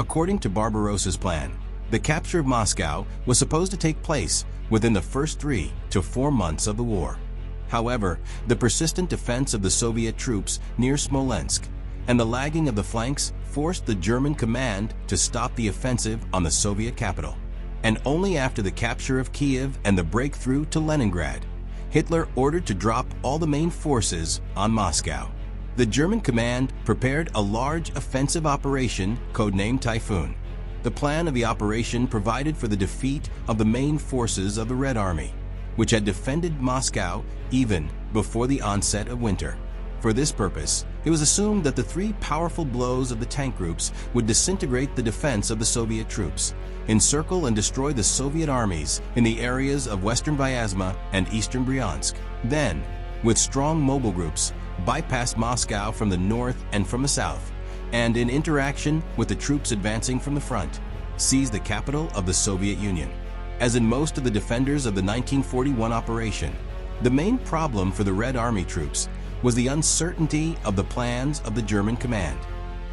According to Barbarossa's plan, the capture of Moscow was supposed to take place within the first 3 to 4 months of the war. However, the persistent defense of the Soviet troops near Smolensk and the lagging of the flanks forced the German command to stop the offensive on the Soviet capital. And only after the capture of Kiev and the breakthrough to Leningrad, Hitler ordered to drop all the main forces on Moscow. The German command prepared a large offensive operation codenamed Typhoon. The plan of the operation provided for the defeat of the main forces of the Red Army, which had defended Moscow even before the onset of winter. For this purpose, it was assumed that the 3 powerful blows of the tank groups would disintegrate the defense of the Soviet troops, encircle and destroy the Soviet armies in the areas of western Vyazma and eastern Bryansk. Then, with strong mobile groups, bypass Moscow from the north and from the south, and in interaction with the troops advancing from the front, seize the capital of the Soviet Union. As in most of the defenders of the 1941 operation, the main problem for the Red Army troops was the uncertainty of the plans of the German command.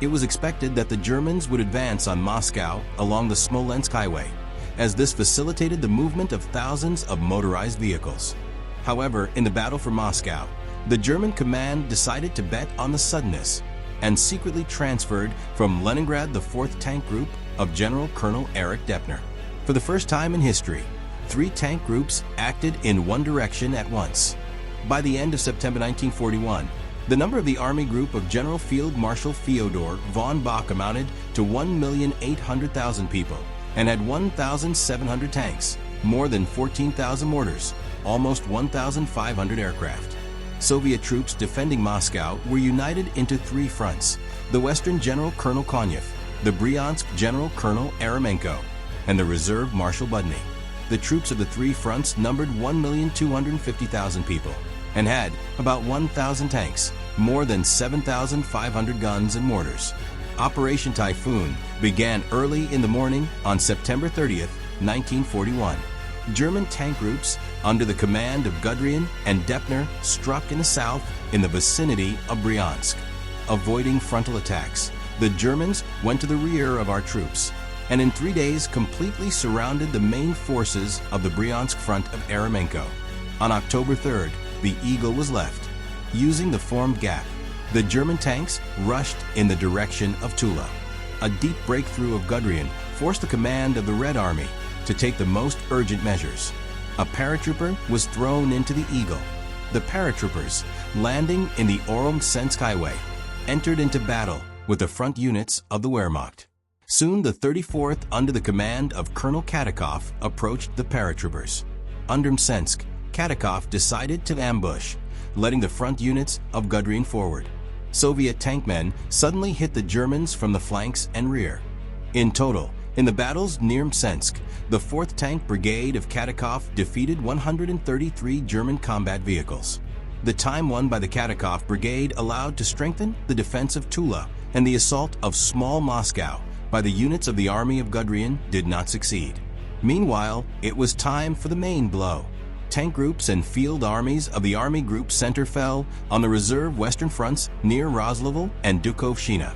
It was expected that the Germans would advance on Moscow along the Smolensk highway, as this facilitated the movement of thousands of motorized vehicles. However, in the battle for Moscow, the German command decided to bet on the suddenness and secretly transferred from Leningrad the 4th Tank Group of General Colonel Erich Depner. For the first time in history, 3 tank groups acted in one direction at once. By the end of September 1941, the number of the Army Group of General Field Marshal Fyodor von Bock amounted to 1,800,000 people and had 1,700 tanks, more than 14,000 mortars, almost 1,500 aircraft. Soviet troops defending Moscow were united into 3 fronts: the Western General Colonel Konyev, the Bryansk General Colonel Eremenko, and the Reserve Marshal Budny. The troops of the 3 fronts numbered 1,250,000 people and had about 1,000 tanks, more than 7,500 guns and mortars. Operation Typhoon began early in the morning on September 30th, 1941. German tank groups under the command of Guderian and Depner struck in the south in the vicinity of Bryansk. Avoiding frontal attacks, the Germans went to the rear of our troops and in 3 days completely surrounded the main forces of the Bryansk front of Eremenko. On October 3rd, the Eagle was left. Using the formed gap, the German tanks rushed in the direction of Tula. A deep breakthrough of Guderian forced the command of the Red Army to take the most urgent measures. A paratrooper was thrown into the Eagle. The paratroopers, landing in the Oromtsensk highway, entered into battle with the front units of the Wehrmacht. Soon the 34th, under the command of Colonel Katakov, approached the paratroopers. Under Mtsensk, Katakov decided to ambush, letting the front units of Guderian forward. Soviet tankmen suddenly hit the Germans from the flanks and rear. In total, in the battles near Mtsensk, the 4th Tank Brigade of Katakov defeated 133 German combat vehicles. The time won by the Katakov Brigade allowed to strengthen the defense of Tula, and the assault of small Moscow by the units of the army of Guderian did not succeed. Meanwhile, it was time for the main blow. Tank groups and field armies of the Army Group Center fell on the reserve western fronts near Roslevel and Dukovshchina.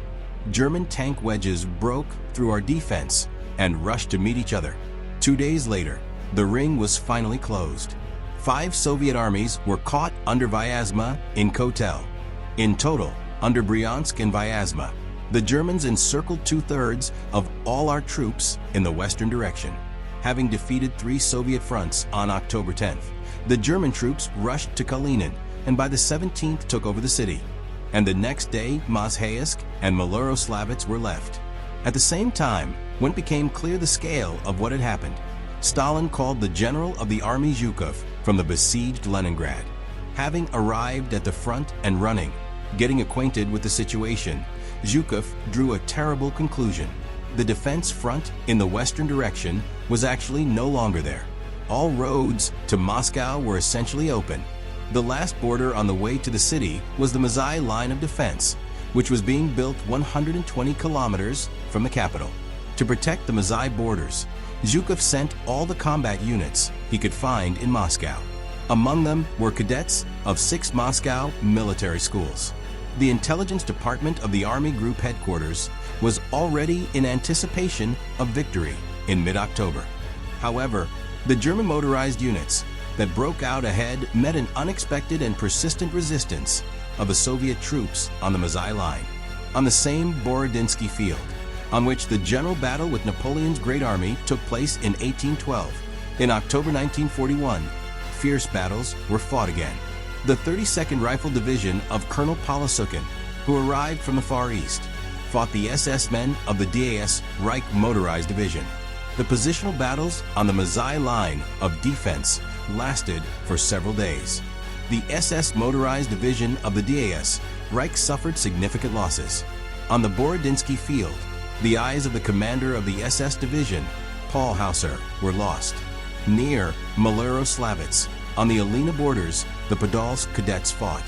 German tank wedges broke through our defense and rushed to meet each other. 2 days later, the ring was finally closed. 5 Soviet armies were caught under Vyazma in Kotel. In total, under Bryansk and Vyazma, the Germans encircled 2/3 of all our troops in the western direction. Having defeated 3 Soviet fronts on October 10th, the German troops rushed to Kalinin and by the 17th took over the city. And the next day, Mazheysk and Maloroslavets were left. At the same time, when it became clear the scale of what had happened, Stalin called the general of the army Zhukov from the besieged Leningrad. Having arrived at the front and running, getting acquainted with the situation, Zhukov drew a terrible conclusion. The defense front in the western direction was actually no longer there. All roads to Moscow were essentially open. The last border on the way to the city was the Mazai line of defense, which was being built 120 kilometers from the capital. To protect the Mazai borders, Zhukov sent all the combat units he could find in Moscow. Among them were cadets of 6 Moscow military schools. The intelligence department of the Army Group headquarters was already in anticipation of victory in mid-October. However, the German motorized units that broke out ahead met an unexpected and persistent resistance of the Soviet troops on the Mozhai Line. On the same Borodinsky field, on which the general battle with Napoleon's Great Army took place in 1812, in October 1941, fierce battles were fought again. The 32nd Rifle Division of Colonel Polosukhin, who arrived from the Far East, fought the SS men of the DAS Reich Motorized Division. The positional battles on the Mozhai Line of defense lasted for several days. The SS Motorized Division of the DAS Reich suffered significant losses. On the Borodinsky field, the eyes of the commander of the SS Division, Paul Hauser, were lost. Near Malero-Slavitz, on the Alina borders, the Podolsk cadets fought.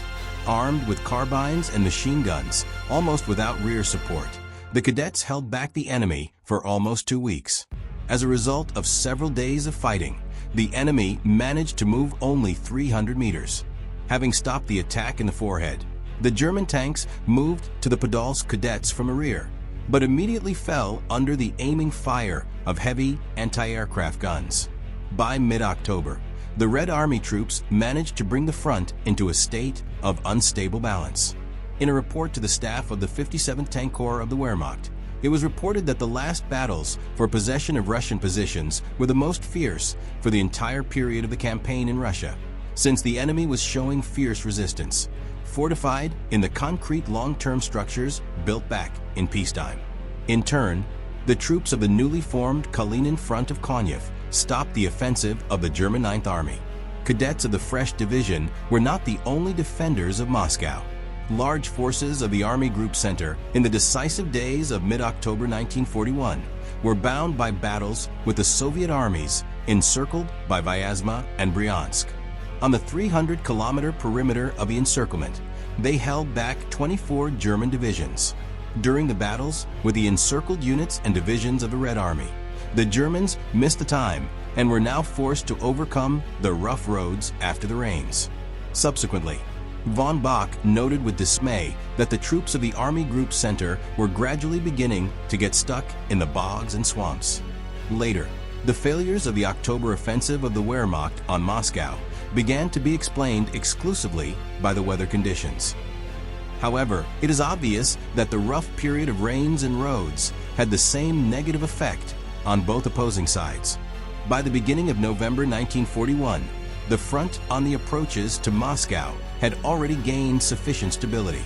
Armed with carbines and machine guns, almost without rear support, the cadets held back the enemy for almost 2 weeks. As a result of several days of fighting, the enemy managed to move only 300 meters. Having stopped the attack in the forehead, the German tanks moved to the Podolsk cadets from the rear, but immediately fell under the aiming fire of heavy anti-aircraft guns. By mid-October, the Red Army troops managed to bring the front into a state of unstable balance. In a report to the staff of the 57th Tank Corps of the Wehrmacht, it was reported that the last battles for possession of Russian positions were the most fierce for the entire period of the campaign in Russia, since the enemy was showing fierce resistance, fortified in the concrete long-term structures built back in peacetime. In turn, the troops of the newly formed Kalinin Front of Konyev stopped the offensive of the German 9th Army. Cadets of the Fresh Division were not the only defenders of Moscow. Large forces of the Army Group Center in the decisive days of mid-October 1941 were bound by battles with the Soviet armies encircled by Vyazma and Bryansk. On the 300-kilometer perimeter of the encirclement, they held back 24 German divisions. During the battles with the encircled units and divisions of the Red Army, the Germans missed the time and were now forced to overcome the rough roads after the rains. Subsequently, von Bock noted with dismay that the troops of the Army Group Center were gradually beginning to get stuck in the bogs and swamps. Later, the failures of the October offensive of the Wehrmacht on Moscow began to be explained exclusively by the weather conditions. However, it is obvious that the rough period of rains and roads had the same negative effect on both opposing sides. By the beginning of November 1941, the front on the approaches to Moscow had already gained sufficient stability.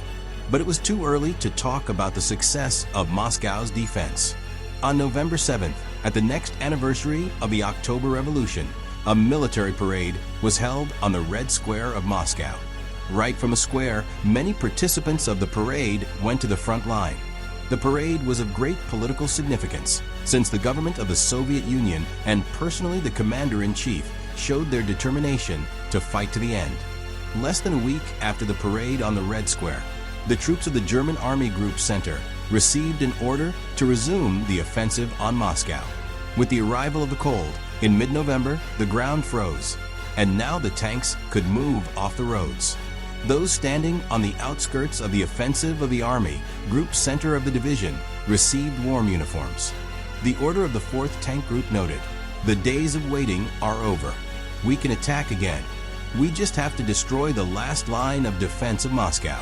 But it was too early to talk about the success of Moscow's defense. On November 7th, at the next anniversary of the October Revolution, a military parade was held on the Red Square of Moscow. Right from the square, many participants of the parade went to the front line. The parade was of great political significance, since the government of the Soviet Union and personally the commander-in-chief showed their determination to fight to the end. Less than a week after the parade on the Red Square, the troops of the German Army Group Center received an order to resume the offensive on Moscow. With the arrival of the cold, in mid-November, the ground froze, and now the tanks could move off the roads. Those standing on the outskirts of the offensive of the Army Group Center of the division received warm uniforms. The order of the 4th Tank Group noted, "The days of waiting are over. We can attack again. We just have to destroy the last line of defense of Moscow."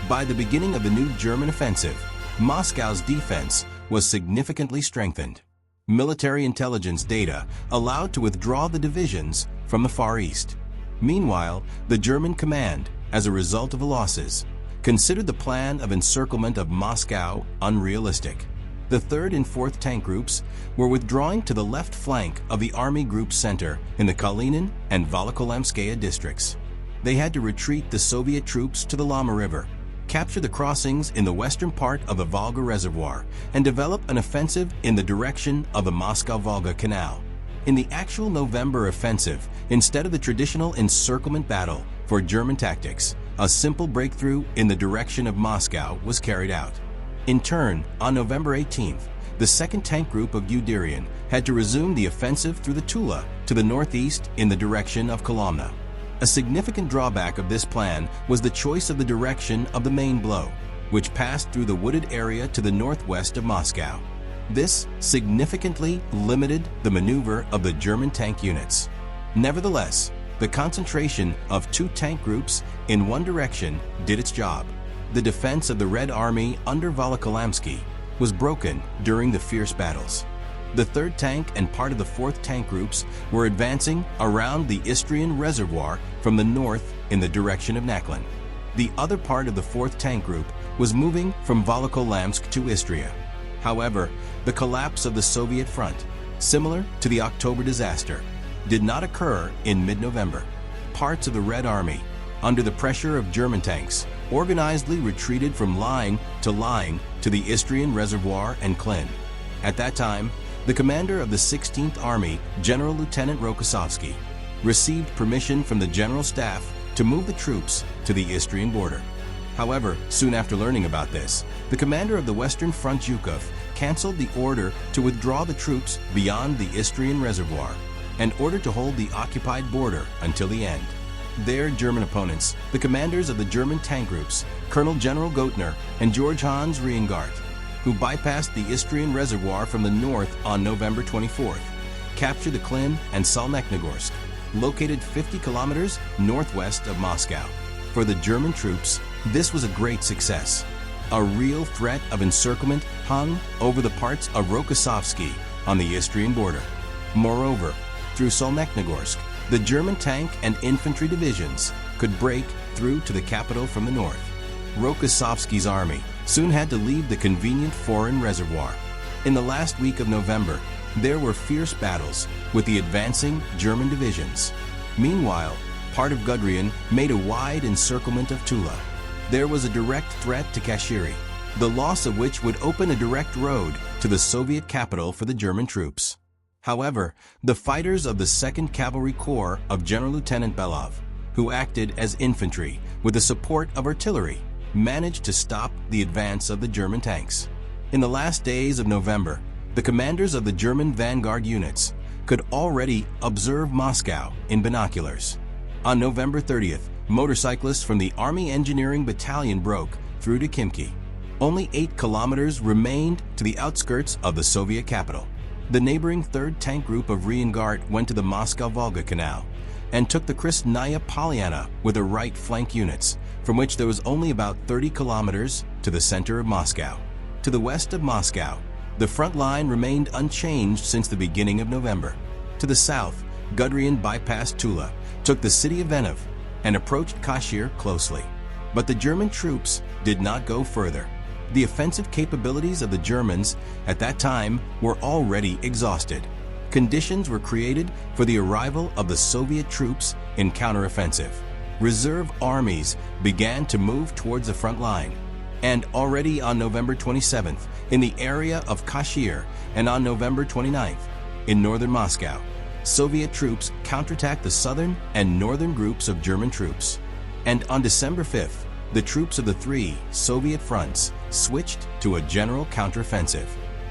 By the beginning of the new German offensive, Moscow's defense was significantly strengthened. Military intelligence data allowed to withdraw the divisions from the Far East. Meanwhile, the German command, as a result of the losses, considered the plan of encirclement of Moscow unrealistic. The 3rd and 4th Tank Groups were withdrawing to the left flank of the Army Group Center in the Kalinin and Volokholamskaya districts. They had to retreat the Soviet troops to the Lama River, capture the crossings in the western part of the Volga Reservoir, and develop an offensive in the direction of the Moscow-Volga Canal. In the actual November offensive, instead of the traditional encirclement battle for German tactics, a simple breakthrough in the direction of Moscow was carried out. In turn, on November 18th, the 2nd Tank Group of Guderian had to resume the offensive through the Tula to the northeast in the direction of Kolomna. A significant drawback of this plan was the choice of the direction of the main blow, which passed through the wooded area to the northwest of Moscow. This significantly limited the maneuver of the German tank units. Nevertheless, the concentration of 2 tank groups in one direction did its job. The defense of the Red Army under Volokholamsky was broken during the fierce battles. The 3rd Tank and part of the 4th Tank groups were advancing around the Istrian Reservoir from the north in the direction of Nakhlin. The other part of the 4th Tank Group was moving from Volokholamsk to Istria. However, the collapse of the Soviet front, similar to the October disaster, did not occur in mid-November. Parts of the Red Army, under the pressure of German tanks, organizedly retreated from line to the Istrian Reservoir and Klin. At that time, the commander of the 16th Army, General Lieutenant Rokossovsky, received permission from the General Staff to move the troops to the Istrian border. However, soon after learning about this, the commander of the Western Front, Zhukov, canceled the order to withdraw the troops beyond the Istrian Reservoir and ordered to hold the occupied border until the end. Their German opponents, the commanders of the German tank groups, Colonel General Gottner and George Hans Reingart, who bypassed the Istrian Reservoir from the north on November 24th, captured the Klin and Solnechnogorsk, located 50 kilometers northwest of Moscow. For the German troops, this was a great success. A real threat of encirclement hung over the parts of Rokossovsky on the Istrian border. Moreover, through Solnechnogorsk, the German tank and infantry divisions could break through to the capital from the north. Rokossovsky's army soon had to leave the convenient foreign reservoir. In the last week of November, there were fierce battles with the advancing German divisions. Meanwhile, part of Guderian made a wide encirclement of Tula. There was a direct threat to Kashiri, the loss of which would open a direct road to the Soviet capital for the German troops. However, the fighters of the 2nd Cavalry Corps of General Lieutenant Belov, who acted as infantry with the support of artillery, managed to stop the advance of the German tanks. In the last days of November, the commanders of the German vanguard units could already observe Moscow in binoculars. On November 30th, motorcyclists from the Army Engineering Battalion broke through to Khimki. Only 8 kilometers remained to the outskirts of the Soviet capital. The neighboring 3rd Tank Group of Reingart went to the Moscow-Volga Canal and took the Krasnaya Polyana with their right flank units, from which there was only about 30 kilometers to the center of Moscow. To the west of Moscow, the front line remained unchanged since the beginning of November. To the south, Guderian bypassed Tula, took the city of Venov, and approached Kashir closely. But the German troops did not go further. The offensive capabilities of the Germans at that time were already exhausted. Conditions were created for the arrival of the Soviet troops in counteroffensive. Reserve armies began to move towards the front line. And already on November 27th, in the area of Kashir, and on November 29th, in northern Moscow, Soviet troops counterattacked the southern and northern groups of German troops. And on December 5th, the troops of the 3 Soviet fronts switched to a general counteroffensive.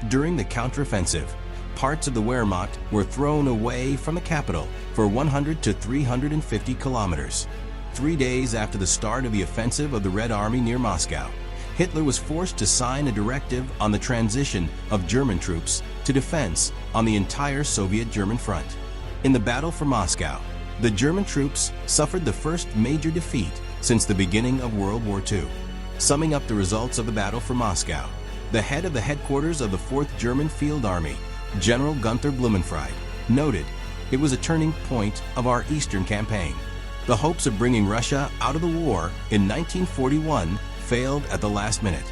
During the counteroffensive, parts of the Wehrmacht were thrown away from the capital for 100 to 350 kilometers. 3 days after the start of the offensive of the Red Army near Moscow, Hitler was forced to sign a directive on the transition of German troops to defense on the entire Soviet-German front. In the battle for Moscow, the German troops suffered the first major defeat since the beginning of World War II. Summing up the results of the battle for Moscow, the head of the headquarters of the 4th German Field Army, General Gunther Blumenfried, noted, "It was a turning point of our Eastern campaign. The hopes of bringing Russia out of the war in 1941 failed at the last minute.